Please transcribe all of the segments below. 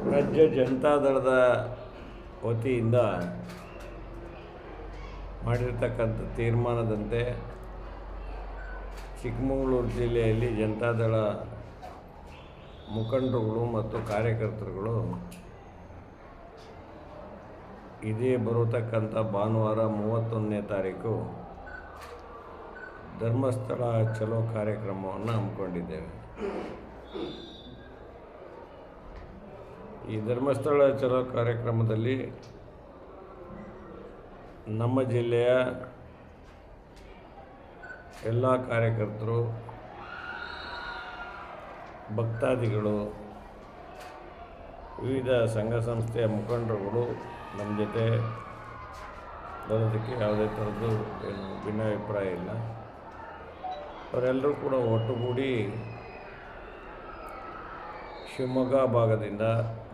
ರಾಜ್ಯ ಜನತಾದಳದ ವತಿಯಿಂದ ಮಾಡಿರ್ತಕ್ಕಂಥ ತೀರ್ಮಾನದಂತೆ ಚಿಕ್ಕಮಗಳೂರು ಜಿಲ್ಲೆಯಲ್ಲಿ ಜನತಾದಳ ಮುಖಂಡರುಗಳು ಮತ್ತು ಕಾರ್ಯಕರ್ತರುಗಳು ಇದೇ ಬರತಕ್ಕಂಥ ಭಾನುವಾರ 31ನೇ ತಾರೀಕು ಧರ್ಮಸ್ಥಳ ಚಲೋ ಕಾರ್ಯಕ್ರಮವನ್ನು ಹಮ್ಮಿಕೊಂಡಿದ್ದೇವೆ. ಈ ಧರ್ಮಸ್ಥಳ ಚಲೋ ಕಾರ್ಯಕ್ರಮದಲ್ಲಿ ನಮ್ಮ ಜಿಲ್ಲೆಯ ಎಲ್ಲ ಕಾರ್ಯಕರ್ತರು, ಭಕ್ತಾದಿಗಳು, ವಿವಿಧ ಸಂಘ ಸಂಸ್ಥೆಯ ಮುಖಂಡರುಗಳು ನಮ್ಮ ಜೊತೆ ಬರೋದಕ್ಕೆ ಯಾವುದೇ ಥರದ್ದು ಏನು ಭಿನ್ನಾಭಿಪ್ರಾಯ ಇಲ್ಲ. ಅವರೆಲ್ಲರೂ ಕೂಡ ಒಟ್ಟುಗೂಡಿ ಶಿವಮೊಗ್ಗ ಭಾಗದಿಂದ,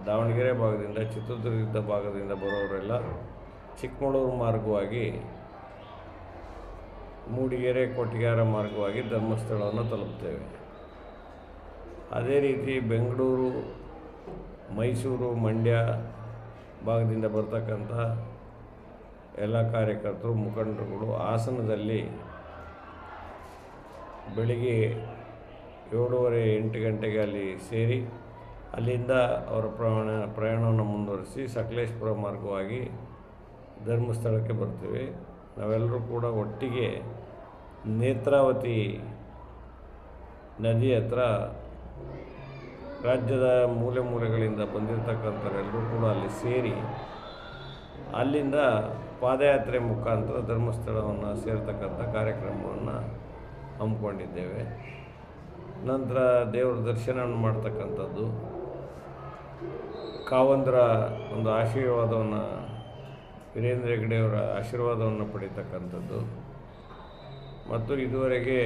ದಾವಣಗೆರೆ ಭಾಗದಿಂದ, ಚಿತ್ರದುರ್ಗದ ಭಾಗದಿಂದ ಬರೋರೆಲ್ಲ ಚಿಕ್ಕಮಗಳೂರು ಮಾರ್ಗವಾಗಿ ಮೂಡಿಗೆರೆ, ಕೊಟ್ಟಿಗೆಹಾರ ಮಾರ್ಗವಾಗಿ ಧರ್ಮಸ್ಥಳವನ್ನು ತಲುಪ್ತೇವೆ. ಅದೇ ರೀತಿ ಬೆಂಗಳೂರು, ಮೈಸೂರು, ಮಂಡ್ಯ ಭಾಗದಿಂದ ಬರ್ತಕ್ಕಂಥ ಎಲ್ಲ ಕಾರ್ಯಕರ್ತರು, ಮುಖಂಡರುಗಳು ಹಾಸನದಲ್ಲಿ ಬೆಳಿಗ್ಗೆ 7:30-8 ಗಂಟೆಗೆ ಅಲ್ಲಿ ಸೇರಿ ಅಲ್ಲಿಂದ ಅವರ ಪ್ರಯಾಣವನ್ನು ಮುಂದುವರಿಸಿ ಸಕಲೇಶಪುರ ಮಾರ್ಗವಾಗಿ ಧರ್ಮಸ್ಥಳಕ್ಕೆ ಬರ್ತೀವಿ. ನಾವೆಲ್ಲರೂ ಕೂಡ ಒಟ್ಟಿಗೆ ನೇತ್ರಾವತಿ ನದಿ ಹತ್ರ ರಾಜ್ಯದ ಮೂಲೆ ಮೂಲೆಗಳಿಂದ ಬಂದಿರತಕ್ಕಂಥವರೆಲ್ಲರೂ ಕೂಡ ಅಲ್ಲಿ ಸೇರಿ ಅಲ್ಲಿಂದ ಪಾದಯಾತ್ರೆ ಮುಖಾಂತರ ಧರ್ಮಸ್ಥಳವನ್ನು ಸೇರ್ತಕ್ಕಂಥ ಕಾರ್ಯಕ್ರಮವನ್ನು ಹಮ್ಮಿಕೊಂಡಿದ್ದೇವೆ. ನಂತರ ದೇವರ ದರ್ಶನವನ್ನು ಮಾಡ್ತಕ್ಕಂಥದ್ದು, ಕಾವಂದರ ಒಂದು ಆಶೀರ್ವಾದವನ್ನು, ವೀರೇಂದ್ರ ಹೆಗ್ಗಡೆಯವರ ಆಶೀರ್ವಾದವನ್ನು ಪಡೀತಕ್ಕಂಥದ್ದು ಮತ್ತು ಇದುವರೆಗೆ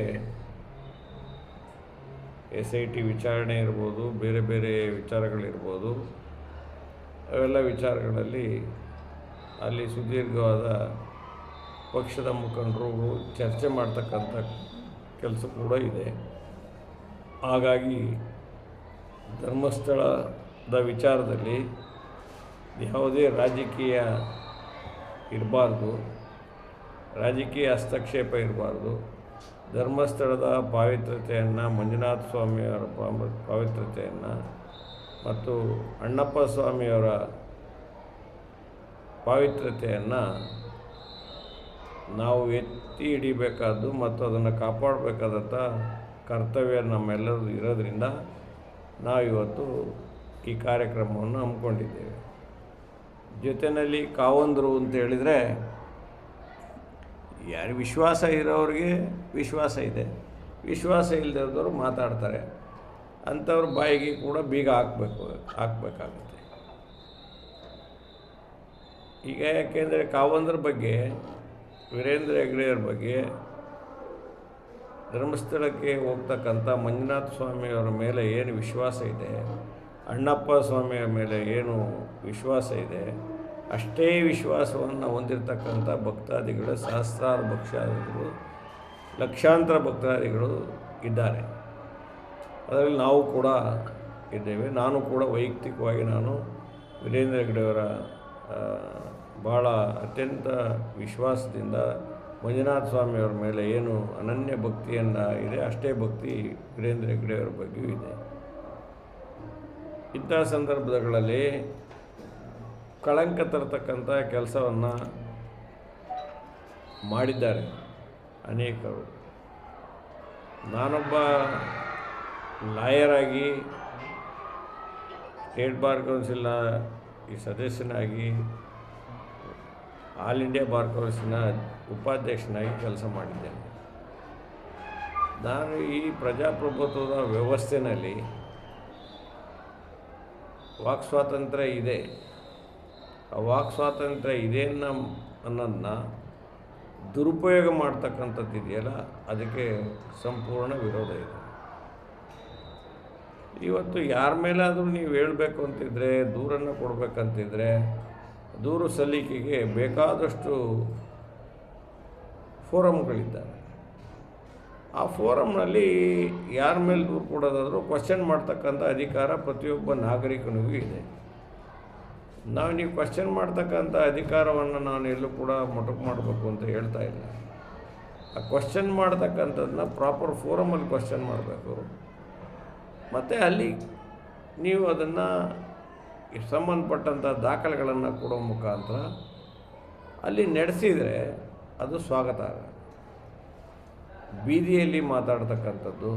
SIT ವಿಚಾರಣೆ ಇರ್ಬೋದು, ಬೇರೆ ಬೇರೆ ವಿಚಾರಗಳಿರ್ಬೋದು, ಅವೆಲ್ಲ ವಿಚಾರಗಳಲ್ಲಿ ಅಲ್ಲಿ ಸುದೀರ್ಘವಾದ ಪಕ್ಷದ ಮುಖಂಡರು ಚರ್ಚೆ ಮಾಡ್ತಕ್ಕಂಥ ಕೆಲಸ ಕೂಡ ಇದೆ. ಹಾಗಾಗಿ ಧರ್ಮಸ್ಥಳದ ವಿಚಾರದಲ್ಲಿ ಯಾವುದೇ ರಾಜಕೀಯ ಇರಬಾರ್ದು, ರಾಜಕೀಯ ಹಸ್ತಕ್ಷೇಪ ಇರಬಾರ್ದು. ಧರ್ಮಸ್ಥಳದ ಪಾವಿತ್ರ್ಯತೆಯನ್ನು, ಮಂಜುನಾಥ ಸ್ವಾಮಿಯವರ ಪಾವಿತ್ರ್ಯತೆಯನ್ನು ಮತ್ತು ಅಣ್ಣಪ್ಪ ಸ್ವಾಮಿಯವರ ಪಾವಿತ್ರ್ಯತೆಯನ್ನು ನಾವು ಎತ್ತಿ ಹಿಡಿಬೇಕಾದ್ದು ಮತ್ತು ಅದನ್ನು ಕಾಪಾಡಬೇಕಾದಂಥ ಕರ್ತವ್ಯ ನಮ್ಮೆಲ್ಲರದು ಇರೋದರಿಂದ ನಾವಿವತ್ತು ಈ ಕಾರ್ಯಕ್ರಮವನ್ನು ಹಮ್ಮಿಕೊಂಡಿದ್ದೇವೆ. ಜೊತೆಯಲ್ಲಿ ಕಾವಂದರು ಅಂತ ಹೇಳಿದರೆ ಯಾರು ವಿಶ್ವಾಸ ಇರೋರಿಗೆ ವಿಶ್ವಾಸ ಇದೆ, ವಿಶ್ವಾಸ ಇಲ್ಲದವ್ರು ಮಾತಾಡ್ತಾರೆ. ಅಂಥವ್ರ ಬಾಯಿಗೆ ಕೂಡ ಬೀಗ ಹಾಕಬೇಕಾಗುತ್ತೆ. ಈಗ ಯಾಕೆಂದರೆ ಕಾವಂದರ ಬಗ್ಗೆ, ವೀರೇಂದ್ರ ಹೆಗ್ಗಡೆಯವ್ರ ಬಗ್ಗೆ, ಧರ್ಮಸ್ಥಳಕ್ಕೆ ಹೋಗ್ತಕ್ಕಂಥ ಮಂಜುನಾಥ ಸ್ವಾಮಿಯವರ ಮೇಲೆ ಏನು ವಿಶ್ವಾಸ ಇದೆ, ಅಣ್ಣಪ್ಪ ಸ್ವಾಮಿಯ ಮೇಲೆ ಏನು ವಿಶ್ವಾಸ ಇದೆ, ಅಷ್ಟೇ ವಿಶ್ವಾಸವನ್ನು ಹೊಂದಿರತಕ್ಕಂಥ ಭಕ್ತಾದಿಗಳು, ಸಹಸ್ರಾರು ಭಕ್ತಾದಿಗಳು, ಲಕ್ಷಾಂತರ ಭಕ್ತಾದಿಗಳು ಇದ್ದಾರೆ. ಅದರಲ್ಲಿ ನಾವು ಕೂಡ ಇದ್ದೇವೆ. ನಾನು ಕೂಡ ವೈಯಕ್ತಿಕವಾಗಿ ವೀರೇಂದ್ರ ಹೆಗ್ಗಡೆಯವರ ಭಾಳ ಅತ್ಯಂತ ವಿಶ್ವಾಸದಿಂದ ಮಂಜುನಾಥ ಸ್ವಾಮಿಯವರ ಮೇಲೆ ಏನು ಅನನ್ಯ ಭಕ್ತಿಯನ್ನು ಇದೆ, ಅಷ್ಟೇ ಭಕ್ತಿ ವೀರೇಂದ್ರ ಹೆಗ್ಗಡೆಯವರ ಬಗ್ಗೆಯೂ ಇದೆ. ಇಂಥ ಸಂದರ್ಭಗಳಲ್ಲಿ ಕಳಂಕ ತರತಕ್ಕಂಥ ಕೆಲಸವನ್ನು ಮಾಡಿದ್ದಾರೆ ಅನೇಕರು. ನಾನೊಬ್ಬ ಲಾಯರಾಗಿ, ಸ್ಟೇಟ್ ಬಾರ್ ಕೌನ್ಸಿಲ್ನ ಈ ಸದಸ್ಯನಾಗಿ, ಆಲ್ ಇಂಡಿಯಾ ಬಾರ್ ಕೌನ್ಸಿಲ್ನ ಉಪಾಧ್ಯಕ್ಷನಾಗಿ ಕೆಲಸ ಮಾಡಿದ್ದೇನೆ. ನಾನು ಈ ಪ್ರಜಾಪ್ರಭುತ್ವದ ವ್ಯವಸ್ಥೆಯಲ್ಲಿ ವಾಕ್ ಸ್ವಾತಂತ್ರ್ಯ ಇದೆ, ಆ ವಾಕ್ ಸ್ವಾತಂತ್ರ್ಯ ಇದೆ ಅನ್ನೋದನ್ನ ದುರುಪಯೋಗ ಮಾಡ್ತಕ್ಕಂಥದ್ದು ಇದೆಯಲ್ಲ, ಅದಕ್ಕೆ ಸಂಪೂರ್ಣ ವಿರೋಧ ಇದೆ. ಇವತ್ತು ಯಾರ ಮೇಲಾದರೂ ನೀವು ಹೇಳಬೇಕು ಅಂತಿದ್ರೆ, ದೂರನ್ನು ಕೊಡಬೇಕಂತಿದ್ರೆ, ದೂರು ಸಲ್ಲಿಕೆಗೆ ಬೇಕಾದಷ್ಟು ಫೋರಮ್ಗಳಿದ್ದಾವೆ. ಆ ಫೋರಮ್ನಲ್ಲಿ ಯಾರ ಮೇಲೆ ದೂರು ಕೊಡೋದಾದರೂ ಕ್ವಶನ್ ಮಾಡ್ತಕ್ಕಂಥ ಅಧಿಕಾರ ಪ್ರತಿಯೊಬ್ಬ ನಾಗರಿಕನಿಗೂ ಇದೆ. ನಾವು ನೀವು ಕ್ವಶನ್ ಮಾಡ್ತಕ್ಕಂಥ ಅಧಿಕಾರವನ್ನು ನಾನು ಎಲ್ಲೂ ಕೂಡ ಮೊಟಕು ಮಾಡಬೇಕು ಅಂತ ಹೇಳ್ತಾ ಇಲ್ಲ. ಆ ಕ್ವಶನ್ ಮಾಡ್ತಕ್ಕಂಥದ್ದನ್ನ ಪ್ರಾಪರ್ ಫೋರಮಲ್ಲಿ ಕ್ವಶನ್ ಮಾಡಬೇಕು. ಮತ್ತು ಅಲ್ಲಿ ನೀವು ಅದನ್ನು ಸಂಬಂಧಪಟ್ಟಂಥ ದಾಖಲೆಗಳನ್ನು ಕೊಡೋ ಮುಖಾಂತರ ಅಲ್ಲಿ ನಡೆಸಿದರೆ ಅದು ಸ್ವಾಗತ. ಬೀದಿಯಲ್ಲಿ ಮಾತಾಡ್ತಕ್ಕಂಥದ್ದು,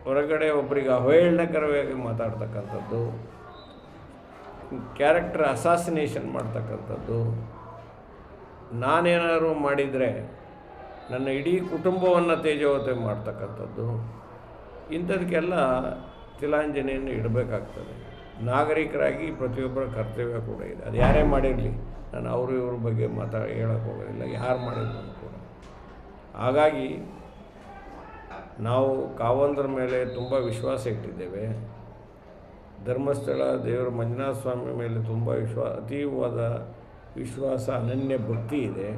ಹೊರಗಡೆ ಒಬ್ಬರಿಗೆ ಅವಹೇಳನಕರವಾಗಿ ಮಾತಾಡ್ತಕ್ಕಂಥದ್ದು, ಕ್ಯಾರೆಕ್ಟರ್ ಅಸಾಸಿನೇಷನ್ ಮಾಡ್ತಕ್ಕಂಥದ್ದು, ನಾನೇನಾದ್ರು ಮಾಡಿದರೆ ನನ್ನ ಇಡೀ ಕುಟುಂಬವನ್ನು ತೇಜೋವತೆ ಮಾಡ್ತಕ್ಕಂಥದ್ದು, ಇಂಥದಕ್ಕೆಲ್ಲ ತಿಲಾಂಜಲಿಯನ್ನು ಇಡಬೇಕಾಗ್ತದೆ. ನಾಗರಿಕರಾಗಿ ಪ್ರತಿಯೊಬ್ಬರ ಕರ್ತವ್ಯ ಕೂಡ ಇದೆ. ಅದು ಯಾರೇ ಮಾಡಿರಲಿ, ನಾನು ಅವರು ಇವ್ರ ಬಗ್ಗೆ ಹೇಳೋಕ್ಕೆ ಹೋಗೋದಿಲ್ಲ, ಯಾರು ಮಾಡಿದ್ರು ಕೂಡ. ಹಾಗಾಗಿ ನಾವು ಕಾವಂದರ ಮೇಲೆ ತುಂಬ ವಿಶ್ವಾಸ ಇಟ್ಟಿದ್ದೇವೆ. ಧರ್ಮಸ್ಥಳ ದೇವರ ಮಂಜುನಾಥ ಸ್ವಾಮಿ ಮೇಲೆ ತುಂಬ ಅತೀವವಾದ ವಿಶ್ವಾಸ, ಅನನ್ಯ ಭಕ್ತಿ ಇದೆ.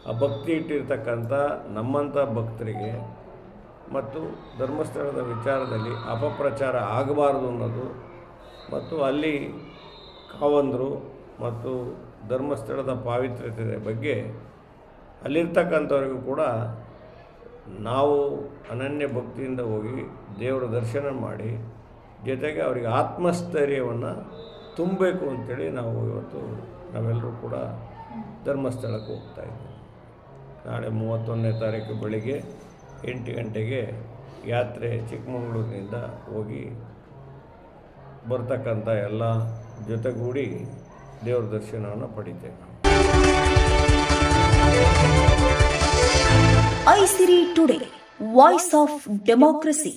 ಆ ಭಕ್ತಿ ಇಟ್ಟಿರ್ತಕ್ಕಂಥ ನಮ್ಮಂಥ ಭಕ್ತರಿಗೆ ಮತ್ತು ಧರ್ಮಸ್ಥಳದ ವಿಚಾರದಲ್ಲಿ ಅಪಪ್ರಚಾರ ಆಗಬಾರ್ದು ಅನ್ನೋದು, ಮತ್ತು ಅಲ್ಲಿ ಕಾವಂದರು ಮತ್ತು ಧರ್ಮಸ್ಥಳದ ಪಾವಿತ್ರ್ಯತೆ ಬಗ್ಗೆ ಅಲ್ಲಿರ್ತಕ್ಕಂಥವ್ರಿಗೂ ಕೂಡ ನಾವು ಅನನ್ಯ ಭಕ್ತಿಯಿಂದ ಹೋಗಿ ದೇವರ ದರ್ಶನ ಮಾಡಿ, ಜೊತೆಗೆ ಅವರಿಗೆ ಆತ್ಮಸ್ಥೈರ್ಯವನ್ನು ತುಂಬಬೇಕು ಅಂಥೇಳಿ ನಾವು ಇವತ್ತು ನಾವೆಲ್ಲರೂ ಕೂಡ ಧರ್ಮಸ್ಥಳಕ್ಕೆ ಹೋಗ್ತಾ ಇದ್ದೀವಿ. ನಾಳೆ 31ನೇ ತಾರೀಕು ಬೆಳಿಗ್ಗೆ 8 ಗಂಟೆಗೆ ಯಾತ್ರೆ ಚಿಕ್ಕಮಗಳೂರಿನಿಂದ ಹೋಗಿ ಬರ್ತಕ್ಕಂಥ ಎಲ್ಲ ಜೊತೆಗೂಡಿ ದೇವರ ದರ್ಶನವನ್ನು ಪಡಿತೇವೆ. ಐಸಿರಿ ಟುಡೇ, ವಾಯ್ಸ್ ಆಫ್ ಡೆಮೋಕ್ರಸಿ.